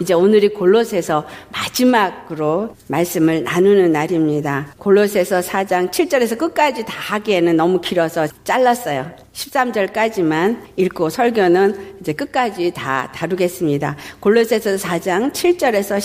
이제 오늘이 골로새서 마지막으로 말씀을 나누는 날입니다. 골로새서 4장 7절에서 끝까지 다 하기에는 너무 길어서 잘랐어요. 13절까지만 읽고 설교는 이제 끝까지 다 다루겠습니다. 골로새서 4장 7절에서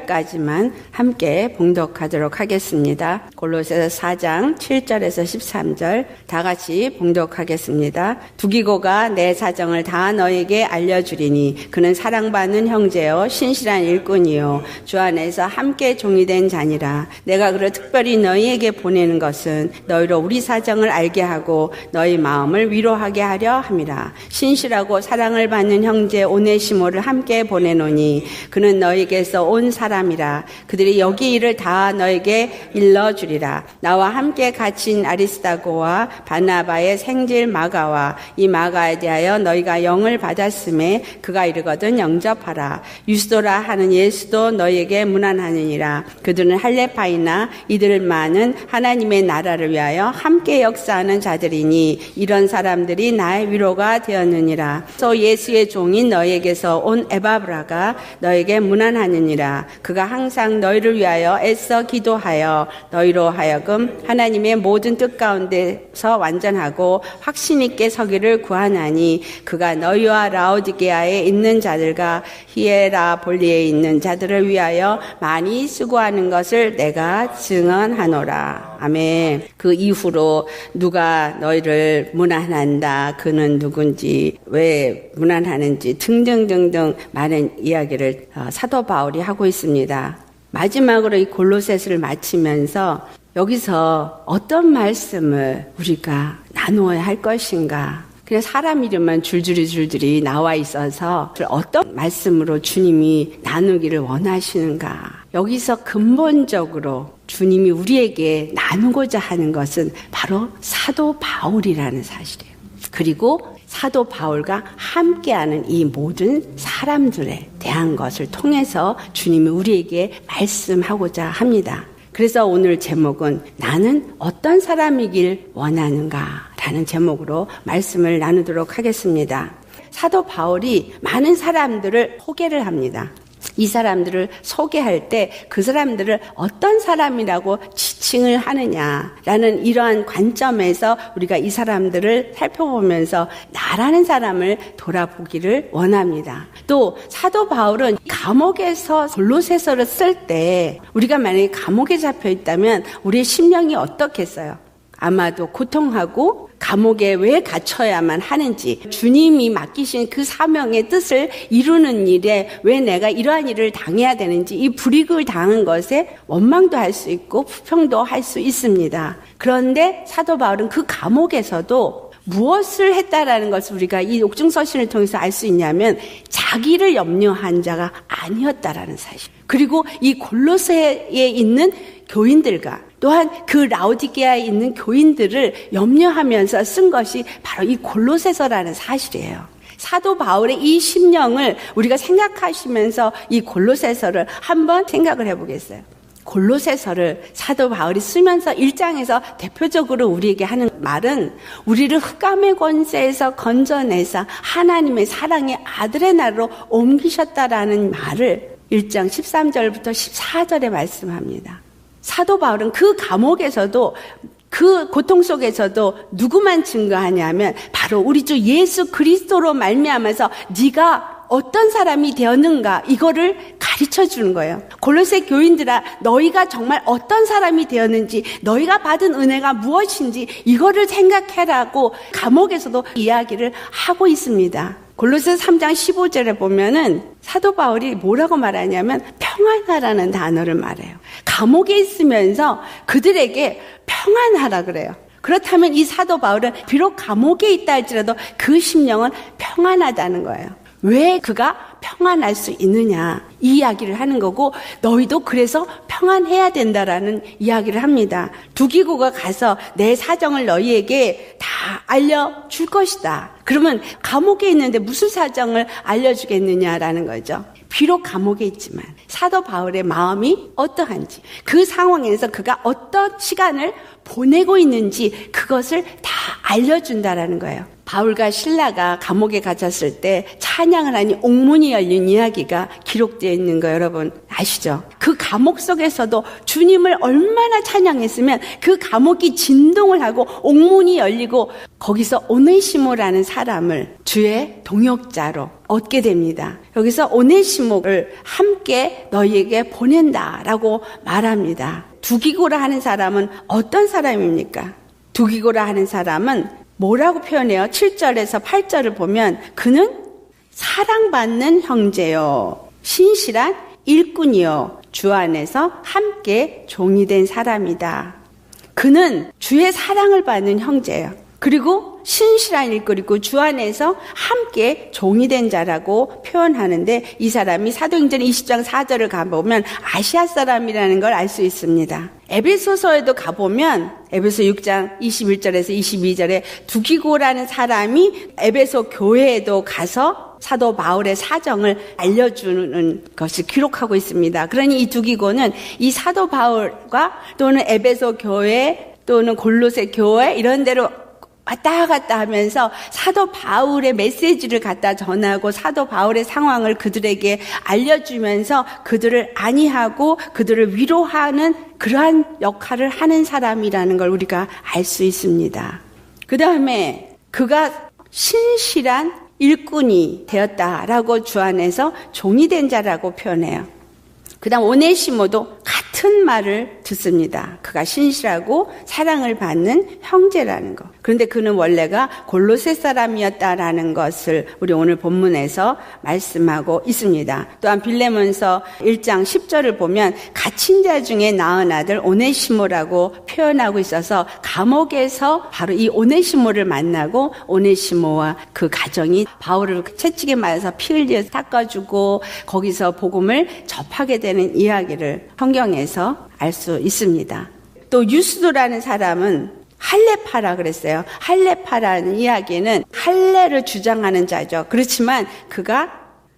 13절까지만 함께 봉독하도록 하겠습니다. 골로새서 4장 7절에서 13절 다 같이 봉독하겠습니다. 두기고가 내 사정을 다 너에게 알려주리니 그는 사랑받는 형제요 신실한 일꾼이요 주 안에서 함께 종이 된 자니라. 내가 그를 특별히 너희에게 보내는 것은 너희로 우리 사정을 알게 하고 너희 마음을 위로하게 하려 함이라. 신실하고 사랑을 받는 형제 오네시모를 함께 보내노니 그는 너희에게서 온 사람이라. 그들이 여기 일을 다 너에게 일러주리라. 나와 함께 갇힌 아리스다고와 바나바의 생질 마가와 이 마가에 대하여 너희가 영을 받았음에 그가 이르거든 영접하라. 유스도라 하는 예수도 너희에게 문안하느니라. 그들은 할레파이나 이들만은 하나님의 나라를 위하여 함께 역사하는 자들이니 이런 사람들이 나의 위로가 되었느니라. 또 예수의 종인 너희에게서 온 에바브라가 너에게 문안하느니라. 그가 항상 너희를 위하여 애써 기도하여 너희로 하여금 하나님의 모든 뜻 가운데서 완전하고 확신 있게 서기를 구하나니 그가 너희와 라오디게아에 있는 자들과 히에라볼리에 있는 자들을 위하여 많이 수고하는 것을 내가 증언하노라. 아멘. 그 이후로 누가 너희를 문안한다, 그는 누군지, 왜 문안하는지 등등등등 많은 이야기를 사도 바울이 하고 있습니다. 마지막으로 이 골로새서를 마치면서 여기서 어떤 말씀을 우리가 나누어야 할 것인가, 그냥 사람 이름만 줄줄이 나와 있어서 어떤 말씀으로 주님이 나누기를 원하시는가. 여기서 근본적으로 주님이 우리에게 나누고자 하는 것은 바로 사도 바울이라는 사실이에요. 그리고 사도 바울과 함께하는 이 모든 사람들에 대한 것을 통해서 주님이 우리에게 말씀하고자 합니다. 그래서 오늘 제목은 나는 어떤 사람이길 원하는가 라는 제목으로 말씀을 나누도록 하겠습니다. 사도 바울이 많은 사람들을 소개를 합니다. 이 사람들을 소개할 때 그 사람들을 어떤 사람이라고 지칭을 하느냐라는 이러한 관점에서 우리가 이 사람들을 살펴보면서 나라는 사람을 돌아보기를 원합니다. 또 사도 바울은 감옥에서 골로새서를 쓸 때 우리가 만약에 감옥에 잡혀 있다면 우리의 심령이 어떻겠어요? 아마도 고통하고 감옥에 왜 갇혀야만 하는지, 주님이 맡기신 그 사명의 뜻을 이루는 일에 왜 내가 이러한 일을 당해야 되는지, 이 불이익을 당한 것에 원망도 할 수 있고 부평도 할 수 있습니다. 그런데 사도 바울은 그 감옥에서도 무엇을 했다라는 것을 우리가 이 옥중서신을 통해서 알 수 있냐면 자기를 염려한 자가 아니었다라는 사실. 그리고 이 골로새에 있는 교인들과 또한 그 라오디게아에 있는 교인들을 염려하면서 쓴 것이 바로 이 골로새서라는 사실이에요. 사도 바울의 이 심령을 우리가 생각하시면서 이 골로새서를 한번 생각을 해보겠어요. 골로새서를 사도 바울이 쓰면서 1장에서 대표적으로 우리에게 하는 말은 우리를 흑암의 권세에서 건져내사 하나님의 사랑의 아들의 나라로 옮기셨다라는 말을 1장 13절부터 14절에 말씀합니다. 사도 바울은 그 감옥에서도 그 고통 속에서도 누구만 증거하냐면 바로 우리 주 예수 그리스도로 말미암아서 네가 어떤 사람이 되었는가 이거를 가르쳐 주는 거예요. 골로새 교인들아, 너희가 정말 어떤 사람이 되었는지, 너희가 받은 은혜가 무엇인지 이거를 생각해라고 감옥에서도 이야기를 하고 있습니다. 골로새 3장 15절에 보면은 사도 바울이 뭐라고 말하냐면 평안하라는 단어를 말해요. 감옥에 있으면서 그들에게 평안하라 그래요. 그렇다면 이 사도 바울은 비록 감옥에 있다 할지라도 그 심령은 평안하다는 거예요. 왜 그가 평안할 수 있느냐 이 이야기를 하는 거고, 너희도 그래서 평안해야 된다라는 이야기를 합니다. 두기고가 가서 내 사정을 너희에게 다 알려줄 것이다. 그러면 감옥에 있는데 무슨 사정을 알려주겠느냐라는 거죠. 비록 감옥에 있지만 사도 바울의 마음이 어떠한지, 그 상황에서 그가 어떤 시간을 보내고 있는지 그것을 다 알려준다라는 거예요. 바울과 실라가 감옥에 갇혔을 때 찬양을 하니 옥문이 열린 이야기가 기록되어 있는 거 여러분 아시죠? 그 감옥 속에서도 주님을 얼마나 찬양했으면 그 감옥이 진동을 하고 옥문이 열리고 거기서 오네시모라는 사람을 주의 동역자로 얻게 됩니다. 여기서 오네시모를 함께 너희에게 보낸다라고 말합니다. 두기고라 하는 사람은 어떤 사람입니까? 두기고라 하는 사람은 뭐라고 표현해요? 7절에서 8절을 보면 그는 사랑받는 형제요, 신실한 일꾼이요, 주 안에서 함께 종이 된 사람이다. 그는 주의 사랑을 받는 형제예요. 그리고 신실한 일꾼이고 주 안에서 함께 종이 된 자라고 표현하는데 이 사람이 사도행전 20장 4절을 가보면 아시아 사람이라는 걸 알 수 있습니다. 에베소서에도 가보면 에베소 6장 21절에서 22절에 두기고라는 사람이 에베소 교회에도 가서 사도 바울의 사정을 알려주는 것을 기록하고 있습니다. 그러니 이 두기고는 이 사도 바울과 또는 에베소 교회 또는 골로새 교회 이런 데로 왔다 갔다 하면서 사도 바울의 메시지를 갖다 전하고 사도 바울의 상황을 그들에게 알려주면서 그들을 안위하고 그들을 위로하는 그러한 역할을 하는 사람이라는 걸 우리가 알 수 있습니다. 그 다음에 그가 신실한 일꾼이 되었다라고 주 안에서 종이 된 자라고 표현해요. 그 다음 오네시모도 같은 말을 듣습니다. 그가 신실하고 사랑을 받는 형제라는 것. 그런데 그는 원래가 골로새 사람이었다라는 것을 우리 오늘 본문에서 말씀하고 있습니다. 또한 빌레몬서 1장 10절을 보면 갇힌 자 중에 낳은 아들 오네시모라고 표현하고 있어서 감옥에서 바로 이 오네시모를 만나고 오네시모와 그 가정이 바울을 채찍에 맞아서 피 흘려 닦아주고 거기서 복음을 접하게 되는 이야기를 성경에서 알 수 있습니다. 또 유스도라는 사람은 할례파라 그랬어요. 할례파라는 이야기는 할례를 주장하는 자죠. 그렇지만 그가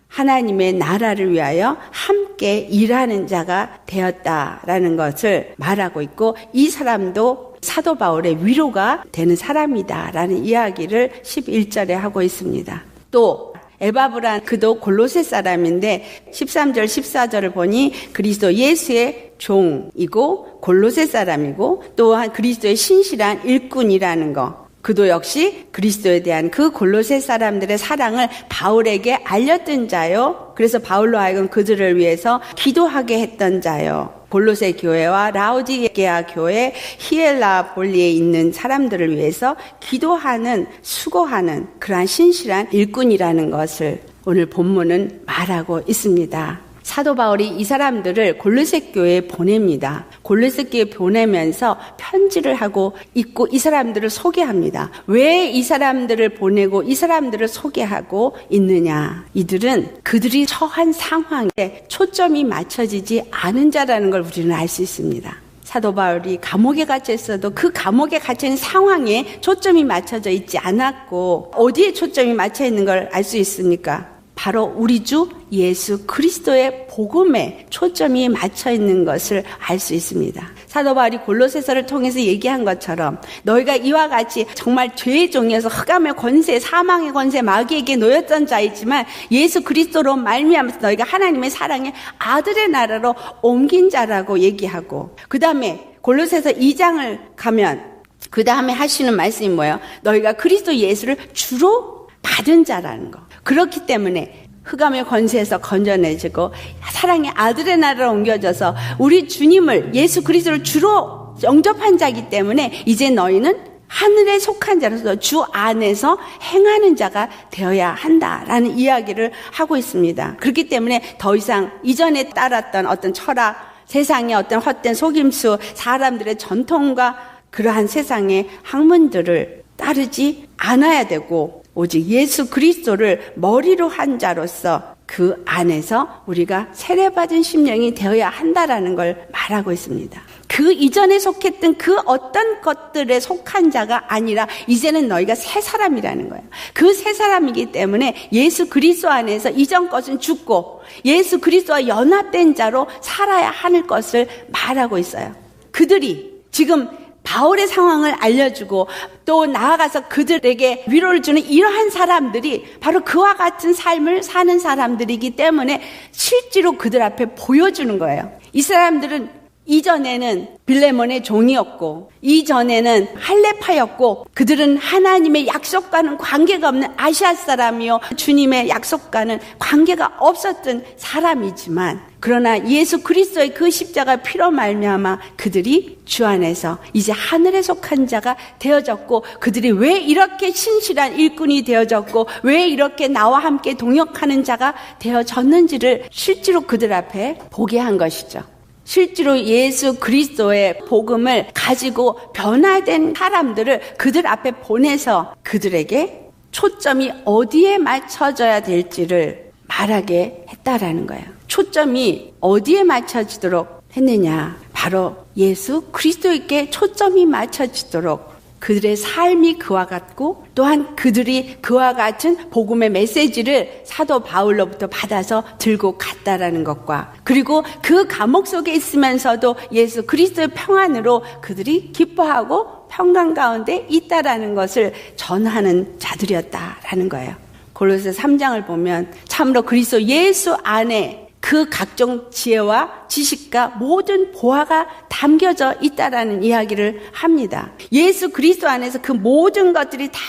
하나님의 나라를 위하여 함께 일하는 자가 되었다라는 것을 말하고 있고 이 사람도 사도 바울의 위로가 되는 사람이다라는 이야기를 11절에 하고 있습니다. 또 에바브란 그도 골로새 사람인데 13절 14절을 보니 그리스도 예수의 종이고 골로새 사람이고 또한 그리스도의 신실한 일꾼이라는 거. 그도 역시 그리스도에 대한 그 골로새 사람들의 사랑을 바울에게 알렸던 자요. 그래서 바울로 하여금 그들을 위해서 기도하게 했던 자요. 골로새 교회와 라오디게아 교회, 히엘라볼리에 있는 사람들을 위해서 기도하는, 수고하는 그러한 신실한 일꾼이라는 것을 오늘 본문은 말하고 있습니다. 사도 바울이 이 사람들을 골로새 교회에 보냅니다. 골로새 교회에 보내면서 편지를 하고 있고 이 사람들을 소개합니다. 왜 이 사람들을 보내고 이 사람들을 소개하고 있느냐? 이들은 그들이 처한 상황에 초점이 맞춰지지 않은 자라는 걸 우리는 알 수 있습니다. 사도 바울이 감옥에 갇혀 있어도 그 감옥에 갇혀 있는 상황에 초점이 맞춰져 있지 않았고 어디에 초점이 맞춰 있는 걸 알 수 있습니까? 바로 우리 주 예수 그리스도의 복음에 초점이 맞춰 있는 것을 알 수 있습니다. 사도 바울이 골로새서를 통해서 얘기한 것처럼 너희가 이와 같이 정말 죄의 종이어서 흑암의 권세, 사망의 권세, 마귀에게 놓였던 자이지만 예수 그리스도로 말미암아서 너희가 하나님의 사랑의 아들의 나라로 옮긴 자라고 얘기하고 그 다음에 골로새서 2장을 가면 그 다음에 하시는 말씀이 뭐예요? 너희가 그리스도 예수를 주로 받은 자라는 거. 그렇기 때문에 흑암의 권세에서 건져내지고 사랑의 아들의 나라로 옮겨져서 우리 주님을 예수 그리스도를 주로 영접한 자이기 때문에 이제 너희는 하늘에 속한 자로서 주 안에서 행하는 자가 되어야 한다라는 이야기를 하고 있습니다. 그렇기 때문에 더 이상 이전에 따랐던 어떤 철학, 세상의 어떤 헛된 속임수, 사람들의 전통과 그러한 세상의 학문들을 따르지 않아야 되고 오직 예수 그리스도를 머리로 한 자로서 그 안에서 우리가 세례받은 심령이 되어야 한다라는 걸 말하고 있습니다. 그 이전에 속했던 그 어떤 것들에 속한 자가 아니라 이제는 너희가 새 사람이라는 거예요. 그 새 사람이기 때문에 예수 그리스도 안에서 이전 것은 죽고 예수 그리스도와 연합된 자로 살아야 하는 것을 말하고 있어요. 그들이 지금 바울의 상황을 알려주고 또 나아가서 그들에게 위로를 주는 이러한 사람들이 바로 그와 같은 삶을 사는 사람들이기 때문에 실제로 그들 앞에 보여주는 거예요. 이 사람들은 이전에는 빌레몬의 종이었고 이전에는 할레파였고 그들은 하나님의 약속과는 관계가 없는 아시아 사람이요 주님의 약속과는 관계가 없었던 사람이지만 그러나 예수 그리스도의 그 십자가 피로 말미암아 그들이 주 안에서 이제 하늘에 속한 자가 되어졌고 그들이 왜 이렇게 신실한 일꾼이 되어졌고 왜 이렇게 나와 함께 동역하는 자가 되어졌는지를 실제로 그들 앞에 보게 한 것이죠. 실제로 예수 그리스도의 복음을 가지고 변화된 사람들을 그들 앞에 보내서 그들에게 초점이 어디에 맞춰져야 될지를 말하게 했다라는 거예요. 초점이 어디에 맞춰지도록 했느냐? 바로 예수 그리스도에게 초점이 맞춰지도록 그들의 삶이 그와 같고 또한 그들이 그와 같은 복음의 메시지를 사도 바울로부터 받아서 들고 갔다라는 것과 그리고 그 감옥 속에 있으면서도 예수 그리스도의 평안으로 그들이 기뻐하고 평강 가운데 있다라는 것을 전하는 자들이었다라는 거예요. 골로새 3장을 보면 참으로 그리스도 예수 안에 그 각종 지혜와 지식과 모든 보화가 담겨져 있다라는 이야기를 합니다. 예수 그리스도 안에서 그 모든 것들이 다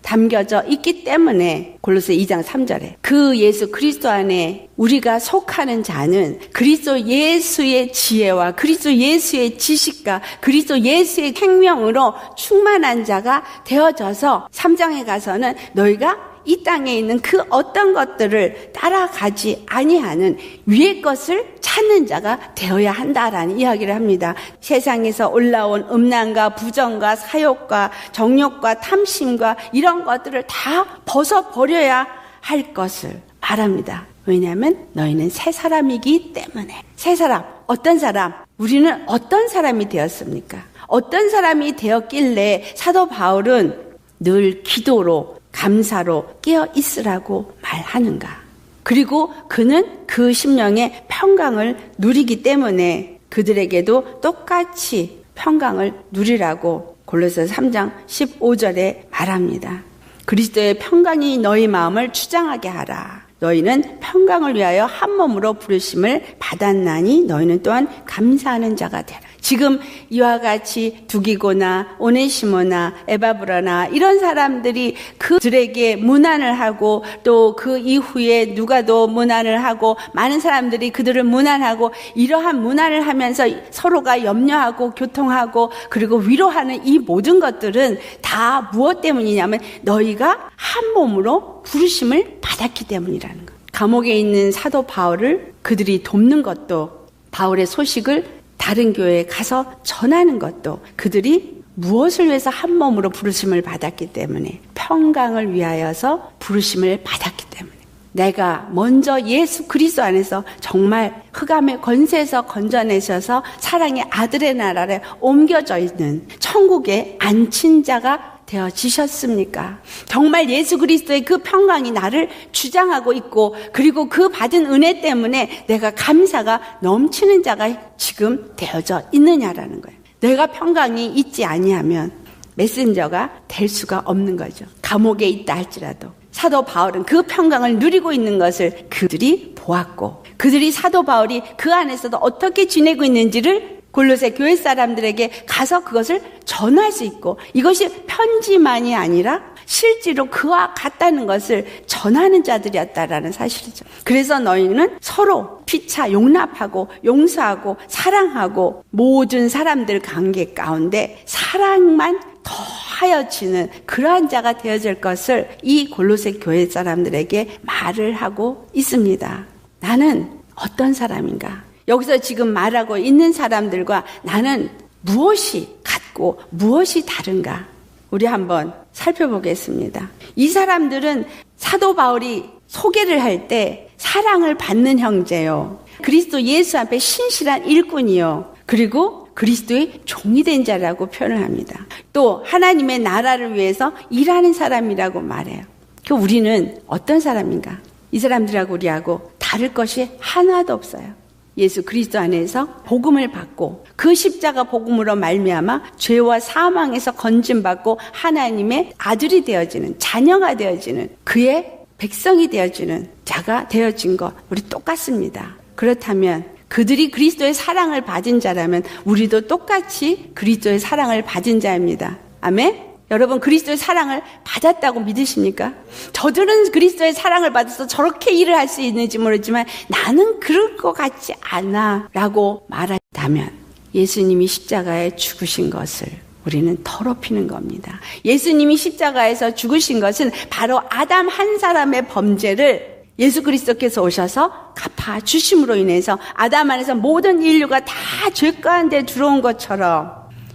담겨져 있기 때문에 골로새 2장 3절에 그 예수 그리스도 안에 우리가 속하는 자는 그리스도 예수의 지혜와 그리스도 예수의 지식과 그리스도 예수의 생명으로 충만한 자가 되어져서 3장에 가서는 너희가 이 땅에 있는 그 어떤 것들을 따라가지 아니하는 위의 것을 찾는 자가 되어야 한다라는 이야기를 합니다. 세상에서 올라온 음란과 부정과 사욕과 정욕과 탐심과 이런 것들을 다 벗어버려야 할 것을 말합니다. 왜냐하면 너희는 새 사람이기 때문에. 새 사람, 어떤 사람? 우리는 어떤 사람이 되었습니까? 어떤 사람이 되었길래 사도 바울은 늘 기도로 감사로 깨어 있으라고 말하는가? 그리고 그는 그 심령의 평강을 누리기 때문에 그들에게도 똑같이 평강을 누리라고 골로새 3장 15절에 말합니다. 그리스도의 평강이 너희 마음을 주장하게 하라. 너희는 평강을 위하여 한 몸으로 부르심을 받았나니 너희는 또한 감사하는 자가 되라. 지금 이와 같이 두기고나 오네시모나 에바브라나 이런 사람들이 그들에게 문안을 하고 또 그 이후에 누가도 문안을 하고 많은 사람들이 그들을 문안하고 이러한 문안을 하면서 서로가 염려하고 교통하고 그리고 위로하는 이 모든 것들은 다 무엇 때문이냐면 너희가 한 몸으로 부르심을 받았기 때문이라는 것. 감옥에 있는 사도 바울을 그들이 돕는 것도 바울의 소식을 다른 교회에 가서 전하는 것도 그들이 무엇을 위해서 한 몸으로 부르심을 받았기 때문에 평강을 위하여서 부르심을 받았기 때문에 내가 먼저 예수 그리스도 안에서 정말 흑암의 권세에서 건져내셔서 사랑의 아들의 나라에 옮겨져 있는 천국에 앉힌 자가 되어지셨습니까? 정말 예수 그리스도의 그 평강이 나를 주장하고 있고 그리고 그 받은 은혜 때문에 내가 감사가 넘치는 자가 지금 되어져 있느냐라는 거예요. 내가 평강이 있지 아니하면 메신저가 될 수가 없는 거죠. 감옥에 있다 할지라도 사도 바울은 그 평강을 누리고 있는 것을 그들이 보았고 그들이 사도 바울이 그 안에서도 어떻게 지내고 있는지를 골로새 교회 사람들에게 가서 그것을 전할 수 있고 이것이 편지만이 아니라 실제로 그와 같다는 것을 전하는 자들이었다라는 사실이죠. 그래서 너희는 서로 피차 용납하고 용서하고 사랑하고 모든 사람들 관계 가운데 사랑만 더하여지는 그러한 자가 되어질 것을 이 골로새 교회 사람들에게 말을 하고 있습니다. 나는 어떤 사람인가? 여기서 지금 말하고 있는 사람들과 나는 무엇이 같고 무엇이 다른가? 우리 한번 살펴보겠습니다. 이 사람들은 사도 바울이 소개를 할 때 사랑을 받는 형제요. 그리스도 예수 앞에 신실한 일꾼이요. 그리고 그리스도의 종이 된 자라고 표현을 합니다. 또 하나님의 나라를 위해서 일하는 사람이라고 말해요. 그 우리는 어떤 사람인가? 이 사람들하고 우리하고 다를 것이 하나도 없어요. 예수 그리스도 안에서 복음을 받고 그 십자가 복음으로 말미암아 죄와 사망에서 건짐받고 하나님의 아들이 되어지는, 자녀가 되어지는, 그의 백성이 되어지는 자가 되어진 것, 우리 똑같습니다. 그렇다면 그들이 그리스도의 사랑을 받은 자라면 우리도 똑같이 그리스도의 사랑을 받은 자입니다. 아멘? 여러분, 그리스도의 사랑을 받았다고 믿으십니까? 저들은 그리스도의 사랑을 받아서 저렇게 일을 할 수 있는지 모르지만 나는 그럴 것 같지 않아 라고 말한다면 예수님이 십자가에 죽으신 것을 우리는 더럽히는 겁니다. 예수님이 십자가에서 죽으신 것은 바로 아담 한 사람의 범죄를 예수 그리스도께서 오셔서 갚아주심으로 인해서 아담 안에서 모든 인류가 다 죄 가운데 들어온 것처럼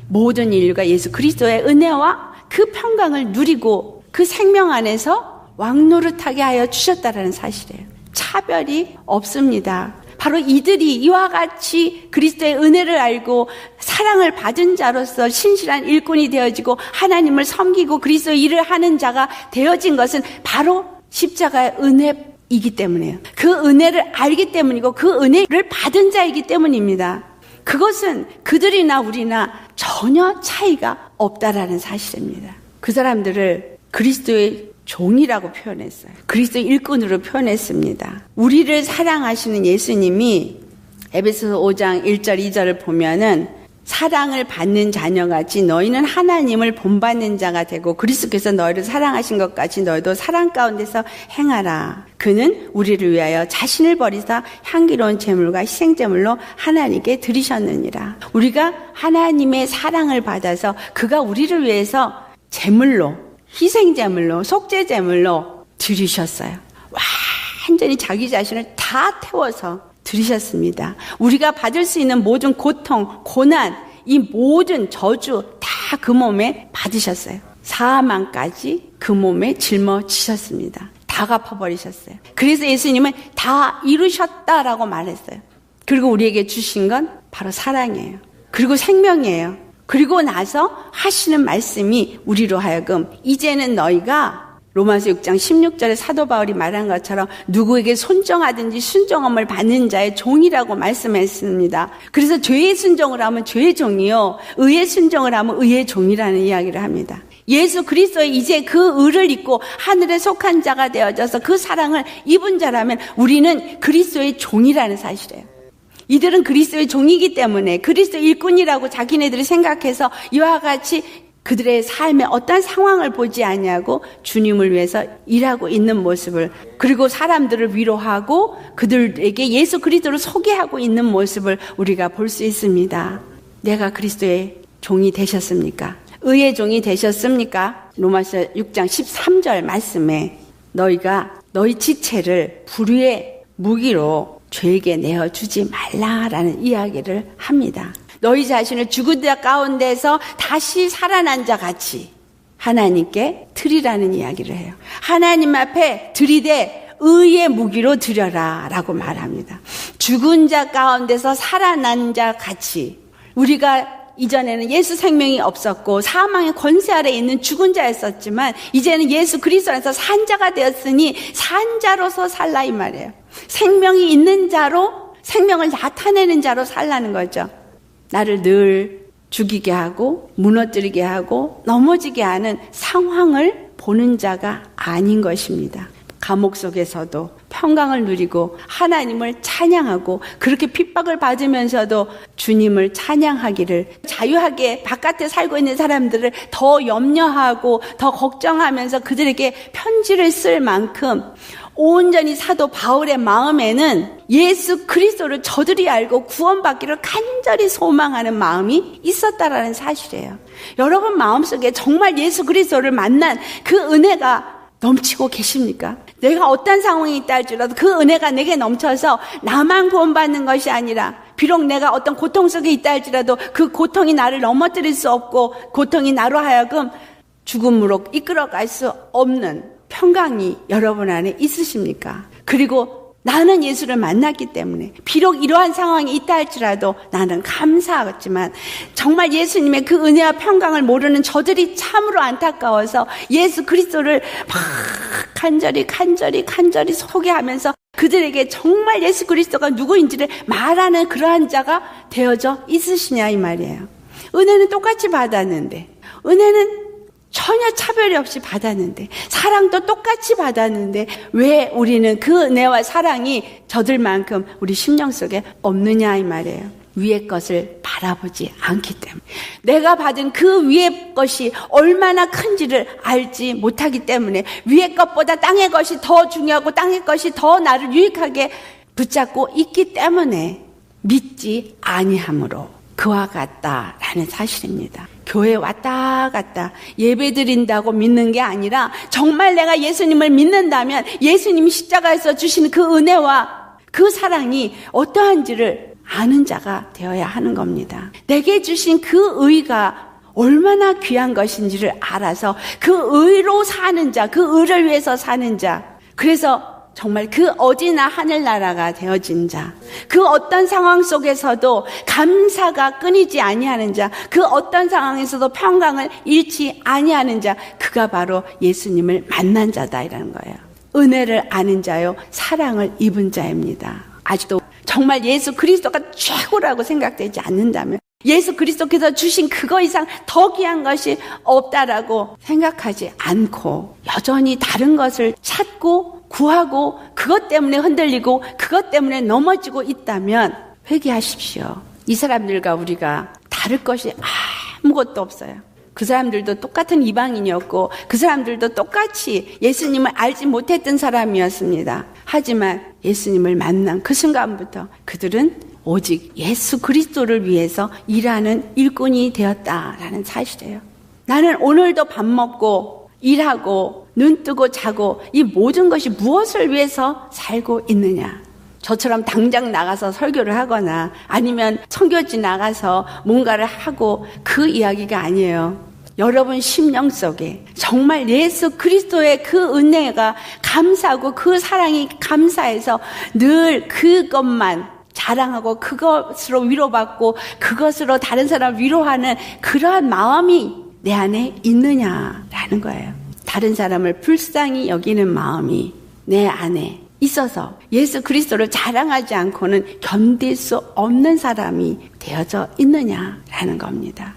모든 인류가 예수 그리스도의 은혜와 그 평강을 누리고 그 생명 안에서 왕노릇하게 하여 주셨다라는 사실이에요. 차별이 없습니다. 바로 이들이 이와 같이 그리스도의 은혜를 알고 사랑을 받은 자로서 신실한 일꾼이 되어지고 하나님을 섬기고 그리스도의 일을 하는 자가 되어진 것은 바로 십자가의 은혜이기 때문이에요. 그 은혜를 알기 때문이고 그 은혜를 받은 자이기 때문입니다. 그것은 그들이나 우리나 전혀 차이가 없다라는 사실입니다. 그 사람들을 그리스도의 종이라고 표현했어요. 그리스도의 일꾼으로 표현했습니다. 우리를 사랑하시는 예수님이 에베소서 5장 1절 2절을 보면은 사랑을 받는 자녀같이 너희는 하나님을 본받는 자가 되고 그리스도께서 너희를 사랑하신 것 같이 너희도 사랑 가운데서 행하라. 그는 우리를 위하여 자신을 버리사 향기로운 제물과 희생제물로 하나님께 드리셨느니라. 우리가 하나님의 사랑을 받아서 그가 우리를 위해서 제물로, 희생제물로, 속죄제물로 드리셨어요. 완전히 자기 자신을 다 태워서 드리셨습니다. 우리가 받을 수 있는 모든 고통, 고난, 이 모든 저주 다 그 몸에 받으셨어요. 사망까지 그 몸에 짊어지셨습니다. 다 갚아버리셨어요. 그래서 예수님은 다 이루셨다라고 말했어요. 그리고 우리에게 주신 건 바로 사랑이에요. 그리고 생명이에요. 그리고 나서 하시는 말씀이 우리로 하여금 이제는 너희가 로마서 6장 16절에 사도 바울이 말한 것처럼 누구에게 손정하든지 순종함을 받는 자의 종이라고 말씀했습니다. 그래서 죄의 순종을 하면 죄의 종이요, 의의 순종을 하면 의의 종이라는 이야기를 합니다. 예수 그리스도의 이제 그 의를 입고 하늘에 속한 자가 되어져서 그 사랑을 입은 자라면 우리는 그리스도의 종이라는 사실이에요. 이들은 그리스도의 종이기 때문에 그리스도 일꾼이라고 자기네들이 생각해서 이와 같이 그들의 삶에 어떤 상황을 보지 아니하고 주님을 위해서 일하고 있는 모습을, 그리고 사람들을 위로하고 그들에게 예수 그리스도를 소개하고 있는 모습을 우리가 볼 수 있습니다. 내가 그리스도의 종이 되셨습니까? 의의 종이 되셨습니까? 로마서 6장 13절 말씀에 너희가 너희 지체를 불의의 무기로 죄에게 내어주지 말라라는 이야기를 합니다. 너희 자신을 죽은 자 가운데서 다시 살아난 자 같이 하나님께 드리라는 이야기를 해요. 하나님 앞에 드리되 의의 무기로 드려라 라고 말합니다. 죽은 자 가운데서 살아난 자 같이, 우리가 이전에는 예수 생명이 없었고 사망의 권세 아래 있는 죽은 자였었지만 이제는 예수 그리스도 안에서 산 자가 되었으니 산 자로서 살라 이 말이에요. 생명이 있는 자로, 생명을 나타내는 자로 살라는 거죠. 나를 늘 죽이게 하고 무너뜨리게 하고 넘어지게 하는 상황을 보는 자가 아닌 것입니다. 감옥 속에서도 평강을 누리고 하나님을 찬양하고 그렇게 핍박을 받으면서도 주님을 찬양하기를, 자유하게 바깥에 살고 있는 사람들을 더 염려하고 더 걱정하면서 그들에게 편지를 쓸 만큼 온전히 사도 바울의 마음에는 예수 그리스도를 저들이 알고 구원받기를 간절히 소망하는 마음이 있었다라는 사실이에요. 여러분 마음속에 정말 예수 그리스도를 만난 그 은혜가 넘치고 계십니까? 내가 어떤 상황이 있다 할지라도 그 은혜가 내게 넘쳐서 나만 구원받는 것이 아니라, 비록 내가 어떤 고통 속에 있다 할지라도 그 고통이 나를 넘어뜨릴 수 없고 고통이 나로 하여금 죽음으로 이끌어갈 수 없는 평강이 여러분 안에 있으십니까? 그리고 나는 예수를 만났기 때문에 비록 이러한 상황이 있다 할지라도 나는 감사하지만 정말 예수님의 그 은혜와 평강을 모르는 저들이 참으로 안타까워서 예수 그리스도를 막 간절히 소개하면서 그들에게 정말 예수 그리스도가 누구인지를 말하는 그러한 자가 되어져 있으시냐 이 말이에요. 은혜는 똑같이 받았는데, 은혜는 전혀 차별이 없이 받았는데, 사랑도 똑같이 받았는데 왜 우리는 그 은혜와 사랑이 저들만큼 우리 심령 속에 없느냐 이 말이에요. 위의 것을 바라보지 않기 때문에, 내가 받은 그 위의 것이 얼마나 큰지를 알지 못하기 때문에, 위의 것보다 땅의 것이 더 중요하고 땅의 것이 더 나를 유익하게 붙잡고 있기 때문에 믿지 아니함으로 그와 같다라는 사실입니다. 교회 왔다 갔다 예배 드린다고 믿는 게 아니라, 정말 내가 예수님을 믿는다면 예수님이 십자가에서 주신 그 은혜와 그 사랑이 어떠한지를 아는 자가 되어야 하는 겁니다. 내게 주신 그 의가 얼마나 귀한 것인지를 알아서 그 의로 사는 자, 그 의를 위해서 사는 자, 그래서 정말 그 어디나 하늘나라가 되어진 자, 그 어떤 상황 속에서도 감사가 끊이지 아니하는 자, 그 어떤 상황에서도 평강을 잃지 아니하는 자, 그가 바로 예수님을 만난 자다라는 거예요. 은혜를 아는 자요, 사랑을 입은 자입니다. 아직도 정말 예수 그리스도가 최고라고 생각되지 않는다면, 예수 그리스도께서 주신 그거 이상 더 귀한 것이 없다라고 생각하지 않고 여전히 다른 것을 찾고 구하고 그것 때문에 흔들리고 그것 때문에 넘어지고 있다면 회개하십시오. 이 사람들과 우리가 다를 것이 아무것도 없어요. 그 사람들도 똑같은 이방인이었고 그 사람들도 똑같이 예수님을 알지 못했던 사람이었습니다. 하지만 예수님을 만난 그 순간부터 그들은 오직 예수 그리스도를 위해서 일하는 일꾼이 되었다라는 사실이에요. 나는 오늘도 밥 먹고 일하고 눈 뜨고 자고 이 모든 것이 무엇을 위해서 살고 있느냐? 저처럼 당장 나가서 설교를 하거나 아니면 선교지 나가서 뭔가를 하고 그 이야기가 아니에요. 여러분 심령 속에 정말 예수 그리스도의 그 은혜가 감사하고 그 사랑이 감사해서 늘 그것만 자랑하고 그것으로 위로받고 그것으로 다른 사람을 위로하는 그러한 마음이 내 안에 있느냐라는 거예요. 다른 사람을 불쌍히 여기는 마음이 내 안에 있어서 예수 그리스도를 자랑하지 않고는 견딜 수 없는 사람이 되어져 있느냐라는 겁니다.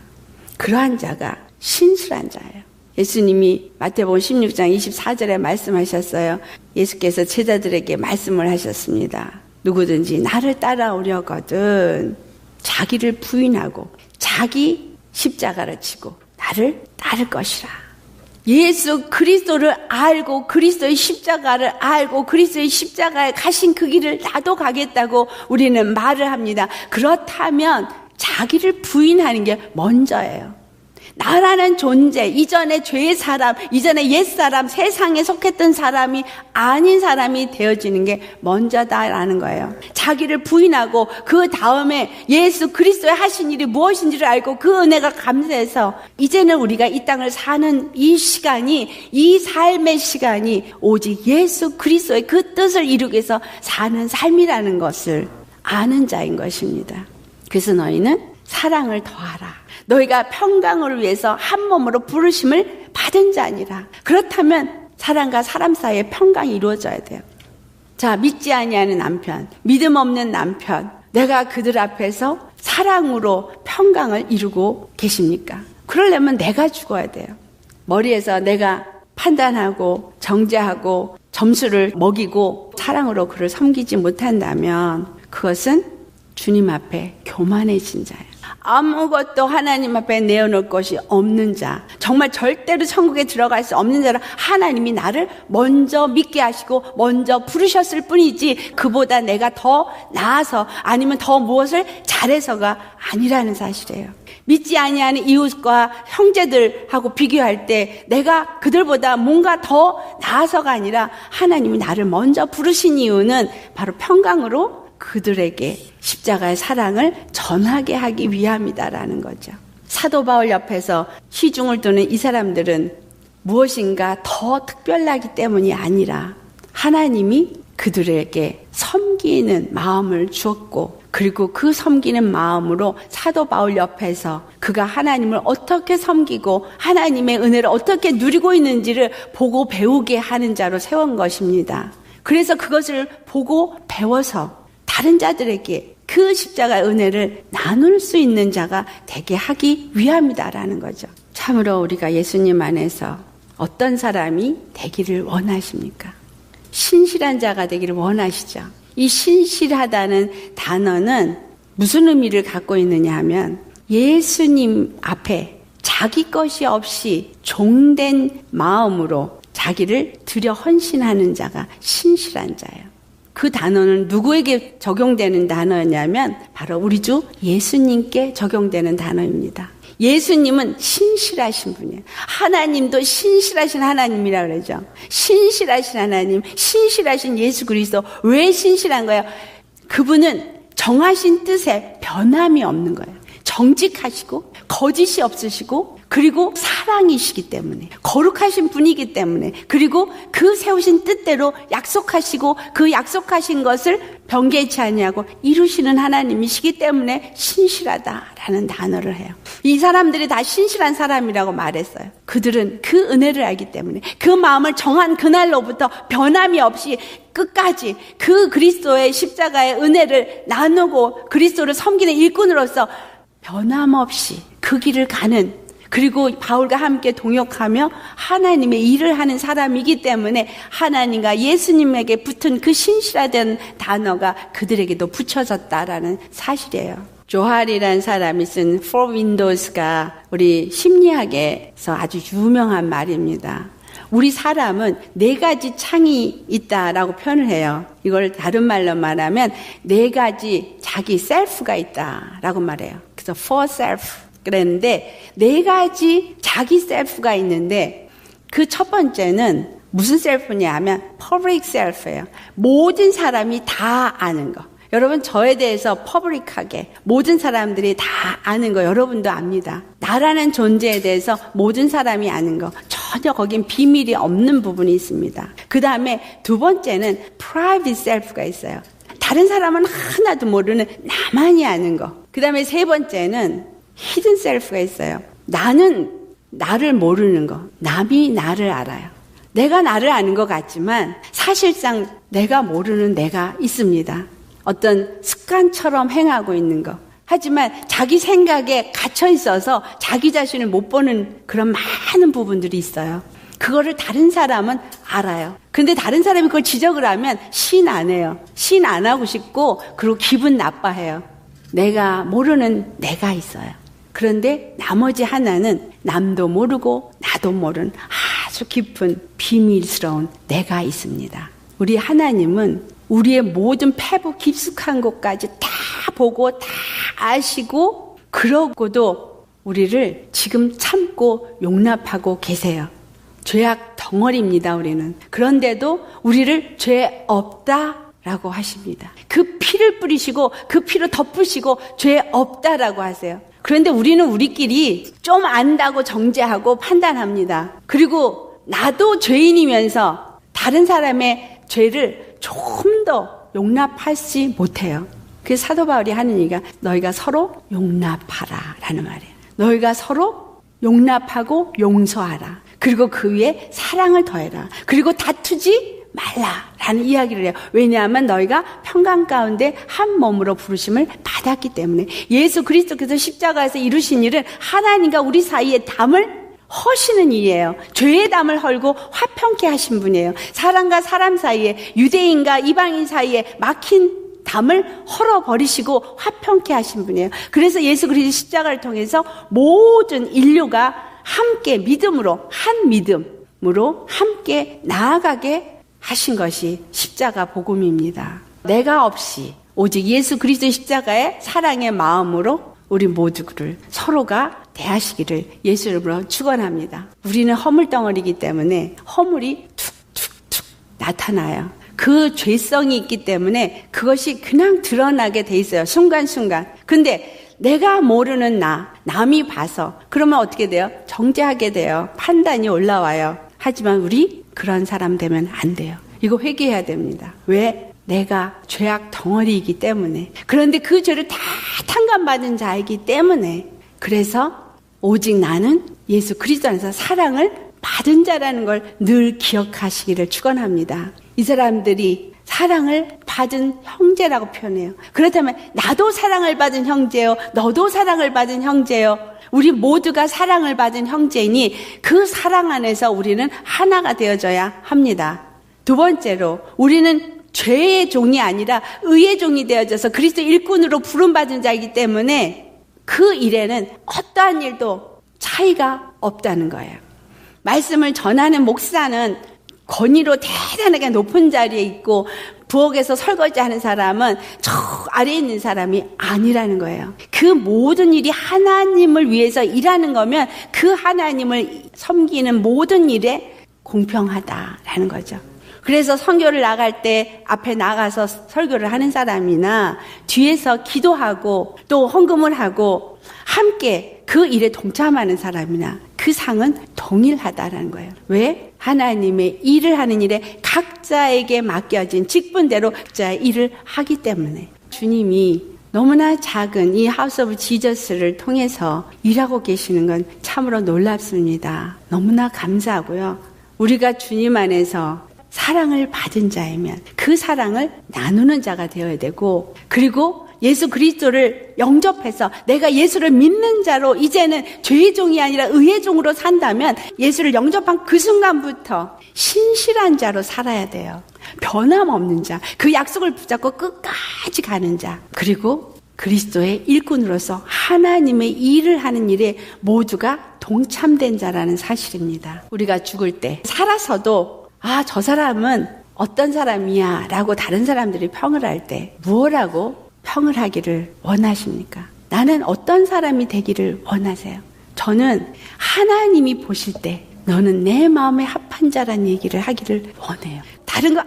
그러한 자가 신실한 자예요. 예수님이 마태복음 16장 24절에 말씀하셨어요. 예수께서 제자들에게 말씀을 하셨습니다. 누구든지 나를 따라오려거든 자기를 부인하고 자기 십자가를 지고 나를 따를 것이라. 예수 그리스도를 알고 그리스도의 십자가를 알고 그리스도의 십자가에 가신 그 길을 나도 가겠다고 우리는 말을 합니다. 그렇다면 자기를 부인하는 게 먼저예요. 나라는 존재, 이전에 죄의 사람, 이전에 옛사람, 세상에 속했던 사람이 아닌 사람이 되어지는 게 먼저다라는 거예요. 자기를 부인하고 그 다음에 예수 그리스도의 하신 일이 무엇인지를 알고 그 은혜가 감사해서 이제는 우리가 이 땅을 사는 이 시간이, 이 삶의 시간이 오직 예수 그리스도의 그 뜻을 이루기 위해서 사는 삶이라는 것을 아는 자인 것입니다. 그래서 너희는 사랑을 더하라. 너희가 평강을 위해서 한 몸으로 부르심을 받은 자니라. 그렇다면 사람과 사람 사이에 평강이 이루어져야 돼요. 자, 믿지 아니하는 남편, 믿음 없는 남편, 내가 그들 앞에서 사랑으로 평강을 이루고 계십니까? 그러려면 내가 죽어야 돼요. 머리에서 내가 판단하고 정죄하고 점수를 먹이고 사랑으로 그를 섬기지 못한다면 그것은 주님 앞에 교만해진 자예요. 아무것도 하나님 앞에 내어놓을 것이 없는 자, 정말 절대로 천국에 들어갈 수 없는 자라 하나님이 나를 먼저 믿게 하시고 먼저 부르셨을 뿐이지 그보다 내가 더 나아서 아니면 더 무엇을 잘해서가 아니라는 사실이에요. 믿지 아니하는 이웃과 형제들하고 비교할 때 내가 그들보다 뭔가 더 나아서가 아니라 하나님이 나를 먼저 부르신 이유는 바로 평강으로 그들에게 십자가의 사랑을 전하게 하기 위함이다라는 거죠. 사도 바울 옆에서 시중을 두는 이 사람들은 무엇인가 더 특별하기 때문이 아니라 하나님이 그들에게 섬기는 마음을 주었고 그리고 그 섬기는 마음으로 사도 바울 옆에서 그가 하나님을 어떻게 섬기고 하나님의 은혜를 어떻게 누리고 있는지를 보고 배우게 하는 자로 세운 것입니다. 그래서 그것을 보고 배워서 다른 자들에게 그 십자가의 은혜를 나눌 수 있는 자가 되게 하기 위함이다라는 거죠. 참으로 우리가 예수님 안에서 어떤 사람이 되기를 원하십니까? 신실한 자가 되기를 원하시죠. 이 신실하다는 단어는 무슨 의미를 갖고 있느냐 하면 예수님 앞에 자기 것이 없이 종된 마음으로 자기를 들여 헌신하는 자가 신실한 자예요. 그 단어는 누구에게 적용되는 단어냐면 바로 우리 주 예수님께 적용되는 단어입니다. 예수님은 신실하신 분이에요. 하나님도 신실하신 하나님이라고 그러죠. 신실하신 하나님, 신실하신 예수 그리스도. 왜 신실한 거예요? 그분은 정하신 뜻에 변함이 없는 거예요. 정직하시고 거짓이 없으시고 그리고 사랑이시기 때문에 거룩하신 분이기 때문에 그리고 그 세우신 뜻대로 약속하시고 그 약속하신 것을 변개치 아니하고 이루시는 하나님이시기 때문에 신실하다라는 단어를 해요. 이 사람들이 다 신실한 사람이라고 말했어요. 그들은 그 은혜를 알기 때문에 그 마음을 정한 그날로부터 변함이 없이 끝까지 그 그리스도의 십자가의 은혜를 나누고 그리스도를 섬기는 일꾼으로서 변함없이 그 길을 가는, 그리고 바울과 함께 동역하며 하나님의 일을 하는 사람이기 때문에 하나님과 예수님에게 붙은 그 신실하다는 단어가 그들에게도 붙여졌다라는 사실이에요. 조할이라는 사람이 쓴 Four Windows가 우리 심리학에서 아주 유명한 말입니다. 우리 사람은 4가지 창이 있다라고 표현을 해요. 이걸 다른 말로 말하면 4가지 자기 셀프가 있다라고 말해요. 그래서 for self 그랬는데 4가지 자기 셀프가 있는데 그 첫 번째는 무슨 셀프냐 하면 public self예요. 모든 사람이 다 아는 거. 여러분 저에 대해서 퍼블릭하게 모든 사람들이 다 아는 거 여러분도 압니다. 나라는 존재에 대해서 모든 사람이 아는 거 전혀 거긴 비밀이 없는 부분이 있습니다. 그 다음에 두 번째는 private self가 있어요. 다른 사람은 하나도 모르는 나만이 아는 거. 그 다음에 세 번째는 hidden self가 있어요. 나는 나를 모르는 거. 남이 나를 알아요. 내가 나를 아는 것 같지만 사실상 내가 모르는 내가 있습니다. 어떤 습관처럼 행하고 있는 거. 하지만 자기 생각에 갇혀 있어서 자기 자신을 못 보는 그런 많은 부분들이 있어요. 그거를 다른 사람은 알아요. 근데 다른 사람이 그걸 지적을 하면 신 안 해요. 신 안 하고 싶고 그리고 기분 나빠해요. 내가 모르는 내가 있어요. 그런데 나머지 하나는 남도 모르고 나도 모르는 아주 깊은 비밀스러운 내가 있습니다. 우리 하나님은 우리의 모든 패부 깊숙한 곳까지 다 보고 다 아시고 그러고도 우리를 지금 참고 용납하고 계세요. 죄악 덩어리입니다, 우리는. 그런데도 우리를 죄 없다라고 하십니다. 그 피를 뿌리시고 그 피로 덮으시고 죄 없다라고 하세요. 그런데 우리는 우리끼리 좀 안다고 정죄하고 판단합니다. 그리고 나도 죄인이면서 다른 사람의 죄를 조금 더 용납하지 못해요. 그래서 사도 바울이 하는 얘기가 너희가 서로 용납하라 라는 말이에요. 너희가 서로 용납하고 용서하라. 그리고 그 위에 사랑을 더해라. 그리고 다투지 말라라는 이야기를 해요. 왜냐하면 너희가 평강 가운데 한 몸으로 부르심을 받았기 때문에. 예수 그리스도께서 십자가에서 이루신 일은 하나님과 우리 사이에 담을 허시는 일이에요. 죄의 담을 헐고 화평케 하신 분이에요. 사람과 사람 사이에, 유대인과 이방인 사이에 막힌 담을 헐어버리시고 화평케 하신 분이에요. 그래서 예수 그리스도 십자가를 통해서 모든 인류가 함께 믿음으로, 한 믿음으로 함께 나아가게 하신 것이 십자가 복음입니다. 내가 없이 오직 예수 그리스도 십자가의 사랑의 마음으로 우리 모두를 서로가 대하시기를 예수 이름으로 축원합니다. 우리는 허물덩어리이기 때문에 허물이 툭툭툭 나타나요. 그 죄성이 있기 때문에 그것이 그냥 드러나게 돼 있어요. 순간순간. 근데 내가 모르는 남이 봐서 그러면 어떻게 돼요? 정죄하게 돼요. 판단이 올라와요. 하지만 우리 그런 사람 되면 안 돼요. 이거 회개해야 됩니다. 왜? 내가 죄악 덩어리이기 때문에. 그런데 그 죄를 다 탕감받은 자이기 때문에. 그래서 오직 나는 예수 그리스도 안에서 사랑을 받은 자라는 걸 늘 기억하시기를 축원합니다. 이 사람들이 사랑을 받은 형제라고 표현해요. 그렇다면 나도 사랑을 받은 형제요, 너도 사랑을 받은 형제요, 우리 모두가 사랑을 받은 형제이니 그 사랑 안에서 우리는 하나가 되어져야 합니다. 두 번째로 우리는 죄의 종이 아니라 의의 종이 되어져서 그리스도 일꾼으로 부름받은 자이기 때문에 그 일에는 어떠한 일도 차이가 없다는 거예요. 말씀을 전하는 목사는 권위로 대단하게 높은 자리에 있고 부엌에서 설거지하는 사람은 저 아래에 있는 사람이 아니라는 거예요. 그 모든 일이 하나님을 위해서 일하는 거면 그 하나님을 섬기는 모든 일에 공평하다라는 거죠. 그래서 선교를 나갈 때 앞에 나가서 설교를 하는 사람이나 뒤에서 기도하고 또 헌금을 하고 함께 그 일에 동참하는 사람이나 그 상은 동일하다라는 거예요. 왜? 하나님의 일을 하는 일에 각자에게 맡겨진 직분대로 각자의 일을 하기 때문에 주님이 너무나 작은 이 하우스 오브 지저스를 통해서 일하고 계시는 건 참으로 놀랍습니다. 너무나 감사하고요. 우리가 주님 안에서 사랑을 받은 자이면 그 사랑을 나누는 자가 되어야 되고, 그리고 예수 그리스도를 영접해서 내가 예수를 믿는 자로 이제는 죄의 종이 아니라 의의 종으로 산다면 예수를 영접한 그 순간부터 신실한 자로 살아야 돼요. 변함없는 자, 그 약속을 붙잡고 끝까지 가는 자, 그리고 그리스도의 일꾼으로서 하나님의 일을 하는 일에 모두가 동참된 자라는 사실입니다. 우리가 죽을 때 살아서도 저 사람은 어떤 사람이야 라고 다른 사람들이 평을 할 때 무엇라고 평을 하기를 원하십니까? 나는 어떤 사람이 되기를 원하세요? 저는 하나님이 보실 때 너는 내 마음에 합한 자라는 얘기를 하기를 원해요. 다른 거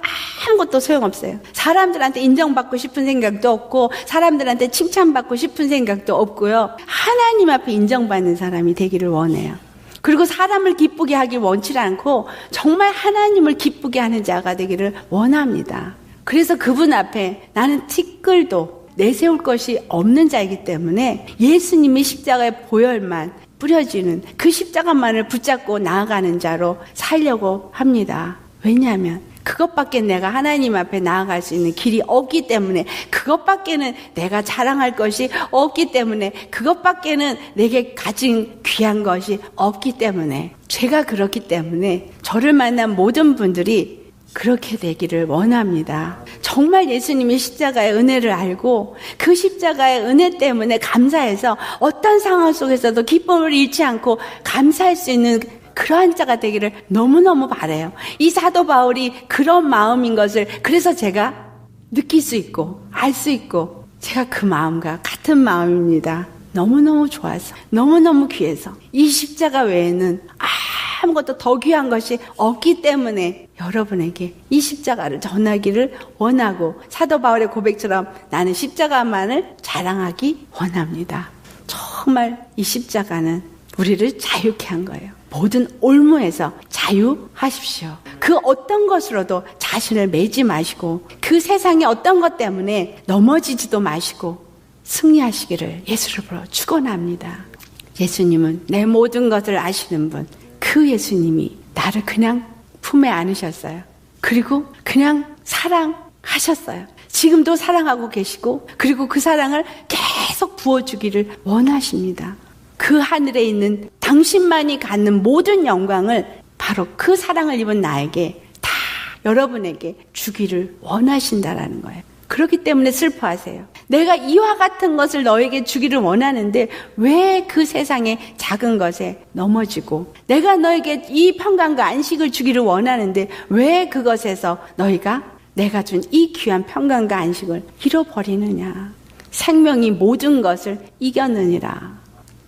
아무것도 소용없어요. 사람들한테 인정받고 싶은 생각도 없고 사람들한테 칭찬받고 싶은 생각도 없고요. 하나님 앞에 인정받는 사람이 되기를 원해요. 그리고 사람을 기쁘게 하길 원치 않고 정말 하나님을 기쁘게 하는 자가 되기를 원합니다. 그래서 그분 앞에 나는 티끌도 내세울 것이 없는 자이기 때문에 예수님의 십자가의 보혈만 뿌려지는 그 십자가만을 붙잡고 나아가는 자로 살려고 합니다. 왜냐하면 그것밖에 내가 하나님 앞에 나아갈 수 있는 길이 없기 때문에, 그것밖에는 내가 자랑할 것이 없기 때문에, 그것밖에는 내게 가진 귀한 것이 없기 때문에, 제가 그렇기 때문에 저를 만난 모든 분들이 그렇게 되기를 원합니다. 정말 예수님의 십자가의 은혜를 알고 그 십자가의 은혜 때문에 감사해서 어떤 상황 속에서도 기쁨을 잃지 않고 감사할 수 있는 그러한 자가 되기를 너무너무 바라요. 이 사도 바울이 그런 마음인 것을 그래서 제가 느낄 수 있고 알 수 있고 제가 그 마음과 같은 마음입니다. 너무너무 좋아서, 너무너무 귀해서 이 십자가 외에는 아무것도 더 귀한 것이 없기 때문에 여러분에게 이 십자가를 전하기를 원하고, 사도 바울의 고백처럼 나는 십자가만을 자랑하기 원합니다. 정말 이 십자가는 우리를 자유케 한 거예요. 모든 올무에서 자유하십시오. 그 어떤 것으로도 자신을 매지 마시고 그 세상의 어떤 것 때문에 넘어지지도 마시고 승리하시기를 예수를 보러 축원합니다. 예수님은 내 모든 것을 아시는 분, 그 예수님이 나를 그냥 품에 안으셨어요. 그리고 그냥 사랑하셨어요. 지금도 사랑하고 계시고, 그리고 그 사랑을 계속 부어주기를 원하십니다. 그 하늘에 있는 당신만이 갖는 모든 영광을 바로 그 사랑을 입은 나에게 다 여러분에게 주기를 원하신다라는 거예요. 그렇기 때문에 슬퍼하세요. 내가 이와 같은 것을 너에게 주기를 원하는데 왜 그 세상의 작은 것에 넘어지고, 내가 너에게 이 평강과 안식을 주기를 원하는데 왜 그것에서 너희가 내가 준 이 귀한 평강과 안식을 잃어버리느냐. 생명이 모든 것을 이겼느니라.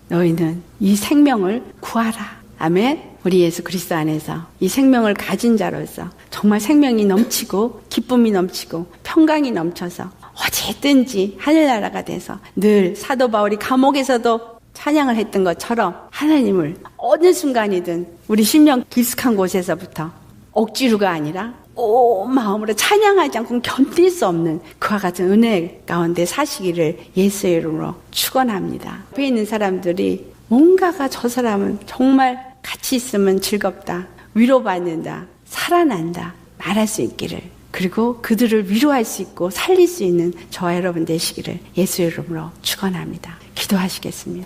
너희는 이 생명을 구하라. 아멘. 우리 예수 그리스도 안에서 이 생명을 가진 자로서 정말 생명이 넘치고 기쁨이 넘치고 평강이 넘쳐서 어디든지 하늘나라가 돼서 늘 사도 바울이 감옥에서도 찬양을 했던 것처럼 하나님을 어느 순간이든 우리 심령 깊숙한 곳에서부터 억지로가 아니라 온 마음으로 찬양하지 않고는 견딜 수 없는 그와 같은 은혜 가운데 사시기를 예수의 이름으로 축원합니다. 옆에 있는 사람들이 뭔가가 저 사람은 정말 같이 있으면 즐겁다, 위로받는다, 살아난다, 말할 수 있기를, 그리고 그들을 위로할 수 있고 살릴 수 있는 저와 여러분 되시기를 예수의 이름으로 축원합니다. 기도하시겠습니다.